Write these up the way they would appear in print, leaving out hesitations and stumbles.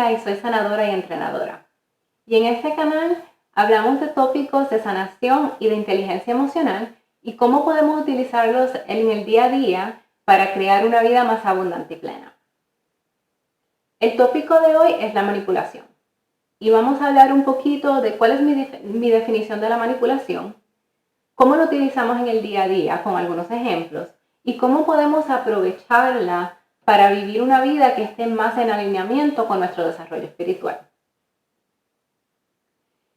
María y soy sanadora y entrenadora. Y en este canal hablamos de tópicos de sanación y de inteligencia emocional y cómo podemos utilizarlos en el día a día para crear una vida más abundante y plena. El tópico de hoy es la manipulación. Y vamos a hablar un poquito de cuál es mi definición de la manipulación, cómo lo utilizamos en el día a día con algunos ejemplos y cómo podemos aprovecharla para vivir una vida que esté más en alineamiento con nuestro desarrollo espiritual.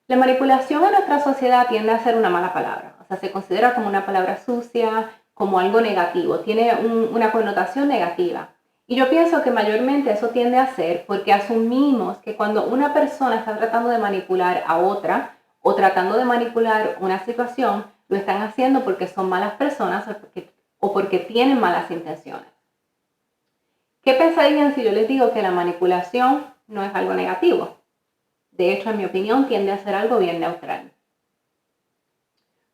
La manipulación en nuestra sociedad tiende a ser una mala palabra, o sea, se considera como una palabra sucia, como algo negativo, tiene una connotación negativa. Y yo pienso que mayormente eso tiende a ser porque asumimos que cuando una persona está tratando de manipular a otra o tratando de manipular una situación, lo están haciendo porque son malas personas o porque tienen malas intenciones. ¿Qué pensarían si yo les digo que la manipulación no es algo negativo? De hecho, en mi opinión, tiende a ser algo bien neutral.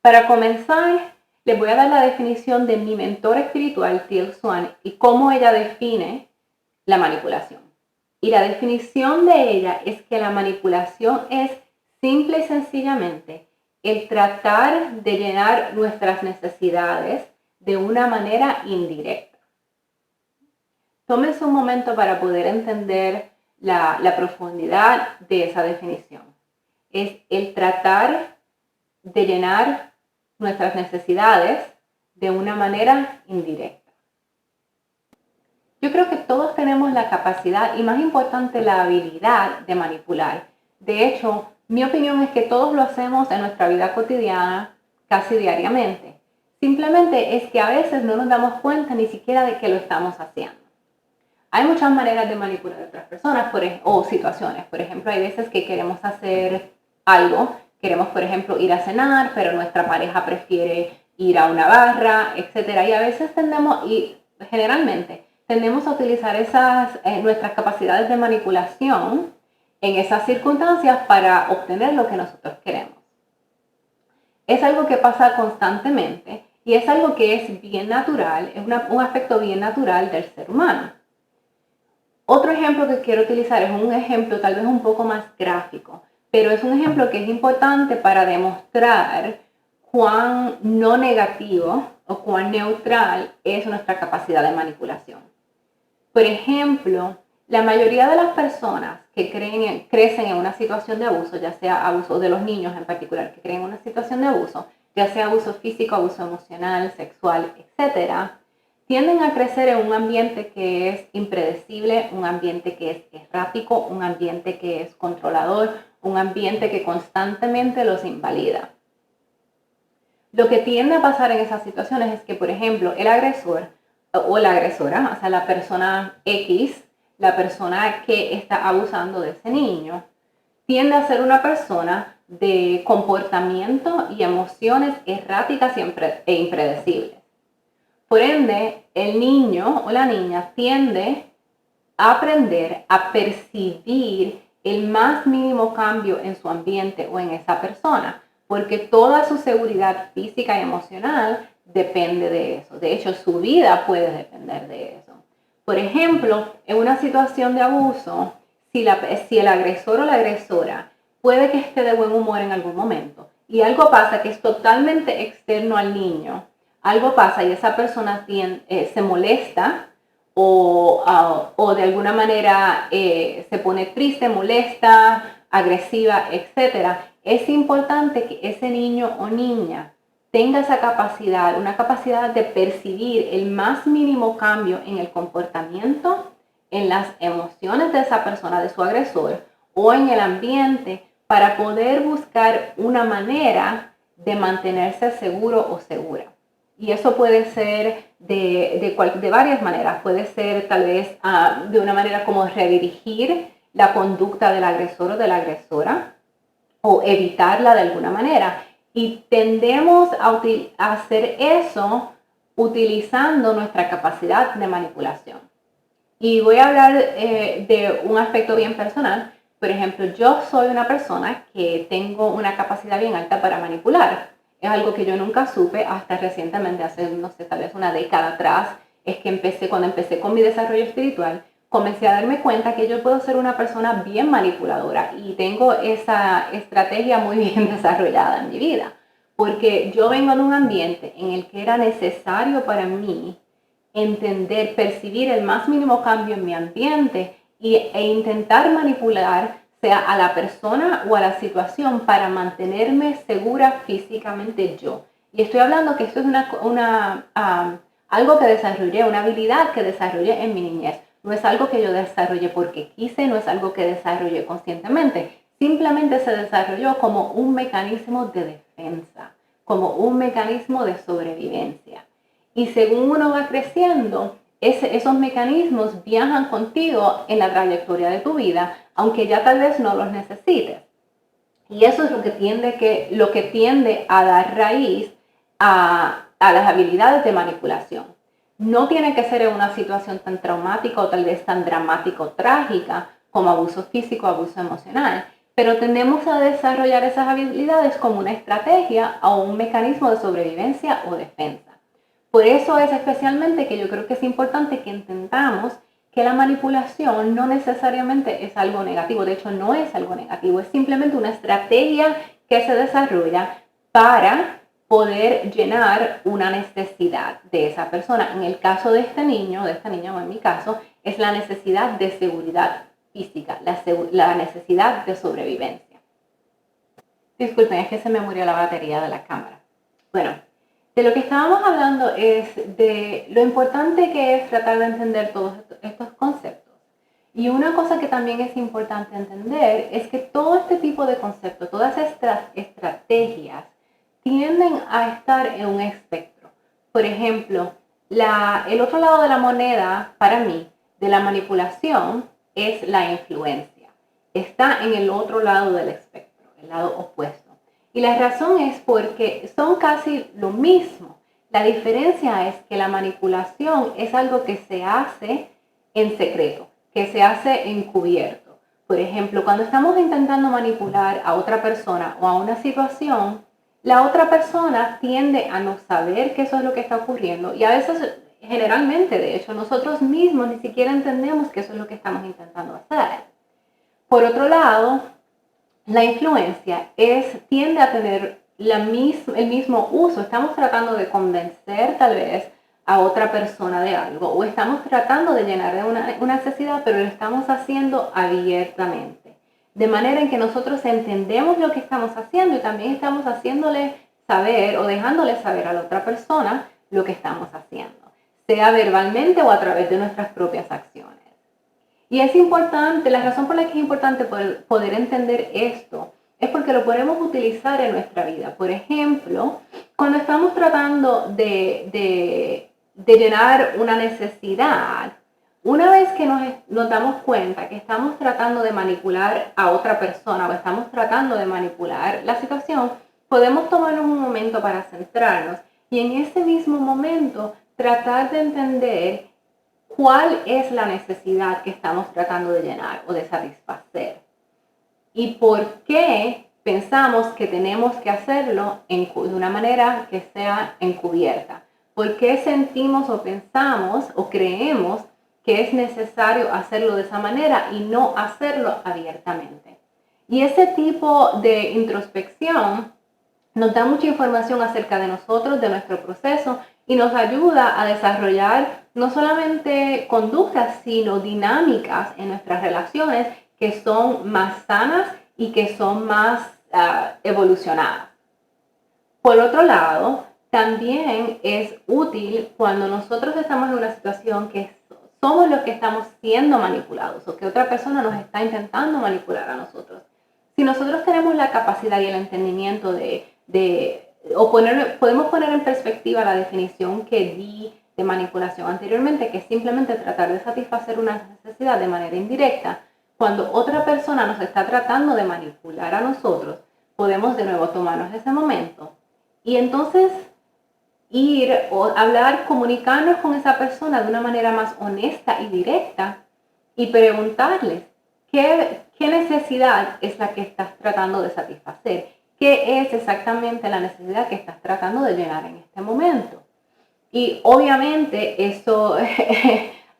Para comenzar, les voy a dar la definición de mi mentor espiritual, Teal Swan, y cómo ella define la manipulación. Y la definición de ella es que la manipulación es simple y sencillamente el tratar de llenar nuestras necesidades de una manera indirecta. Tómense un momento para poder entender la profundidad de esa definición. Es el tratar de llenar nuestras necesidades de una manera indirecta. Yo creo que todos tenemos la capacidad y, más importante, la habilidad de manipular. De hecho, mi opinión es que todos lo hacemos en nuestra vida cotidiana casi diariamente. Simplemente es que a veces no nos damos cuenta ni siquiera de que lo estamos haciendo. Hay muchas maneras de manipular a otras personas o situaciones. Por ejemplo, hay veces que queremos hacer algo, queremos, por ejemplo, ir a cenar, pero nuestra pareja prefiere ir a una barra, etc. Y a veces generalmente tendemos a utilizar nuestras capacidades de manipulación en esas circunstancias para obtener lo que nosotros queremos. Es algo que pasa constantemente y es algo que es bien natural, es un aspecto bien natural del ser humano. Otro ejemplo que quiero utilizar es un ejemplo tal vez un poco más gráfico, pero es un ejemplo que es importante para demostrar cuán no negativo o cuán neutral es nuestra capacidad de manipulación. Por ejemplo, la mayoría de las personas que crecen en una situación de abuso, ya sea abuso de los niños en particular, que creen en una situación de abuso, ya sea abuso físico, abuso emocional, sexual, etc., tienden a crecer en un ambiente que es impredecible, un ambiente que es errático, un ambiente que es controlador, un ambiente que constantemente los invalida. Lo que tiende a pasar en esas situaciones es que, por ejemplo, el agresor o la agresora, o sea, la persona X, la persona que está abusando de ese niño, tiende a ser una persona de comportamiento y emociones erráticas e impredecibles. Por ende, el niño o la niña tiende a aprender a percibir el más mínimo cambio en su ambiente o en esa persona, porque toda su seguridad física y emocional depende de eso. De hecho, su vida puede depender de eso. Por ejemplo, en una situación de abuso, si el agresor o la agresora puede que esté de buen humor en algún momento y algo pasa que es totalmente externo al niño, algo pasa y esa persona se molesta o de alguna manera se pone triste, molesta, agresiva, etc. Es importante que ese niño o niña tenga esa capacidad, una capacidad de percibir el más mínimo cambio en el comportamiento, en las emociones de esa persona, de su agresor, o en el ambiente, para poder buscar una manera de mantenerse seguro o segura. Y eso puede ser de varias maneras. Puede ser tal vez de una manera como redirigir la conducta del agresor o de la agresora o evitarla de alguna manera. Y tendemos a hacer eso utilizando nuestra capacidad de manipulación. Y voy a hablar de un aspecto bien personal. Por ejemplo, yo soy una persona que tengo una capacidad bien alta para manipular. Es algo que yo nunca supe hasta recientemente, hace, no sé, tal vez una década atrás, es que cuando empecé con mi desarrollo espiritual, comencé a darme cuenta que yo puedo ser una persona bien manipuladora y tengo esa estrategia muy bien desarrollada en mi vida, porque yo vengo de un ambiente en el que era necesario para mí entender, percibir el más mínimo cambio en mi ambiente e intentar manipular sea a la persona o a la situación para mantenerme segura físicamente yo. Y estoy hablando que esto es algo que desarrollé, una habilidad que desarrollé en mi niñez. No es algo que yo desarrollé porque quise, no es algo que desarrollé conscientemente. Simplemente se desarrolló como un mecanismo de defensa, como un mecanismo de sobrevivencia. Y según uno va creciendo, esos mecanismos viajan contigo en la trayectoria de tu vida, aunque ya tal vez no los necesites. Y eso es lo que tiende a dar raíz a las habilidades de manipulación. No tiene que ser en una situación tan traumática o tal vez tan dramática o trágica como abuso físico o abuso emocional, pero tendemos a desarrollar esas habilidades como una estrategia o un mecanismo de sobrevivencia o defensa. Por eso es especialmente que yo creo que es importante que entendamos que la manipulación no necesariamente es algo negativo, de hecho no es algo negativo, es simplemente una estrategia que se desarrolla para poder llenar una necesidad de esa persona. En el caso de este niño, de esta niña o en mi caso, es la necesidad de seguridad física, la necesidad de sobrevivencia. Disculpen, es que se me murió la batería de la cámara. Bueno, de lo que estábamos hablando es de lo importante que es tratar de entender todos estos conceptos. Y una cosa que también es importante entender es que todo este tipo de conceptos, todas estas estrategias, tienden a estar en un espectro. Por ejemplo, el otro lado de la moneda, para mí, de la manipulación, es la influencia. Está en el otro lado del espectro, el lado opuesto. Y la razón es porque son casi lo mismo. La diferencia es que la manipulación es algo que se hace en secreto, que se hace encubierto. Por ejemplo, cuando estamos intentando manipular a otra persona o a una situación, la otra persona tiende a no saber que eso es lo que está ocurriendo y a veces, generalmente, de hecho, nosotros mismos ni siquiera entendemos que eso es lo que estamos intentando hacer. Por otro lado, la influencia tiende a tener el mismo uso. Estamos tratando de convencer tal vez a otra persona de algo o estamos tratando de llenar de una necesidad, pero lo estamos haciendo abiertamente. De manera en que nosotros entendemos lo que estamos haciendo y también estamos haciéndole saber o dejándole saber a la otra persona lo que estamos haciendo, sea verbalmente o a través de nuestras propias acciones. Y es importante, la razón por la que es importante poder entender esto es porque lo podemos utilizar en nuestra vida. Por ejemplo, cuando estamos tratando de llenar una necesidad, una vez que nos damos cuenta que estamos tratando de manipular a otra persona o estamos tratando de manipular la situación, podemos tomarnos un momento para centrarnos y en ese mismo momento tratar de entender cuál es la necesidad que estamos tratando de llenar o de satisfacer y por qué pensamos que tenemos que hacerlo de una manera que sea encubierta. ¿Por qué sentimos o pensamos o creemos que es necesario hacerlo de esa manera y no hacerlo abiertamente? Y ese tipo de introspección nos da mucha información acerca de nosotros, de nuestro proceso y nos ayuda a desarrollar no solamente conductas, sino dinámicas en nuestras relaciones que son más sanas y que son más evolucionadas. Por otro lado, también es útil cuando nosotros estamos en una situación que somos los que estamos siendo manipulados o que otra persona nos está intentando manipular a nosotros. Si nosotros tenemos la capacidad y el entendimiento podemos poner en perspectiva la definición que di de manipulación anteriormente, que es simplemente tratar de satisfacer una necesidad de manera indirecta. Cuando otra persona nos está tratando de manipular a nosotros, podemos de nuevo tomarnos ese momento y entonces ir o hablar, comunicarnos con esa persona de una manera más honesta y directa y preguntarles qué necesidad es la que estás tratando de satisfacer, qué es exactamente la necesidad que estás tratando de llenar en este momento. Y obviamente eso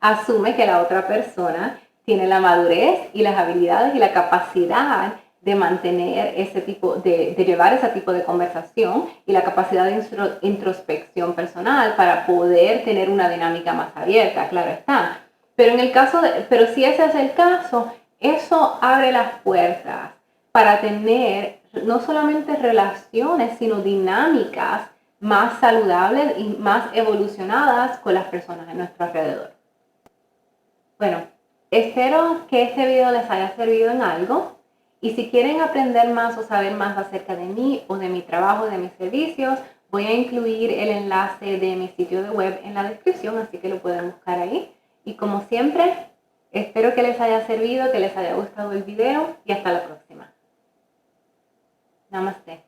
asume que la otra persona tiene la madurez y las habilidades y la capacidad de mantener ese tipo, de llevar ese tipo de conversación y la capacidad de introspección personal para poder tener una dinámica más abierta, claro está. Pero pero si ese es el caso, eso abre las puertas para tener no solamente relaciones, sino dinámicas más saludables y más evolucionadas con las personas a nuestro alrededor. Bueno, espero que este video les haya servido en algo. Y si quieren aprender más o saber más acerca de mí o de mi trabajo, de mis servicios, voy a incluir el enlace de mi sitio de web en la descripción, así que lo pueden buscar ahí. Y como siempre, espero que les haya servido, que les haya gustado el video y hasta la próxima. Namaste.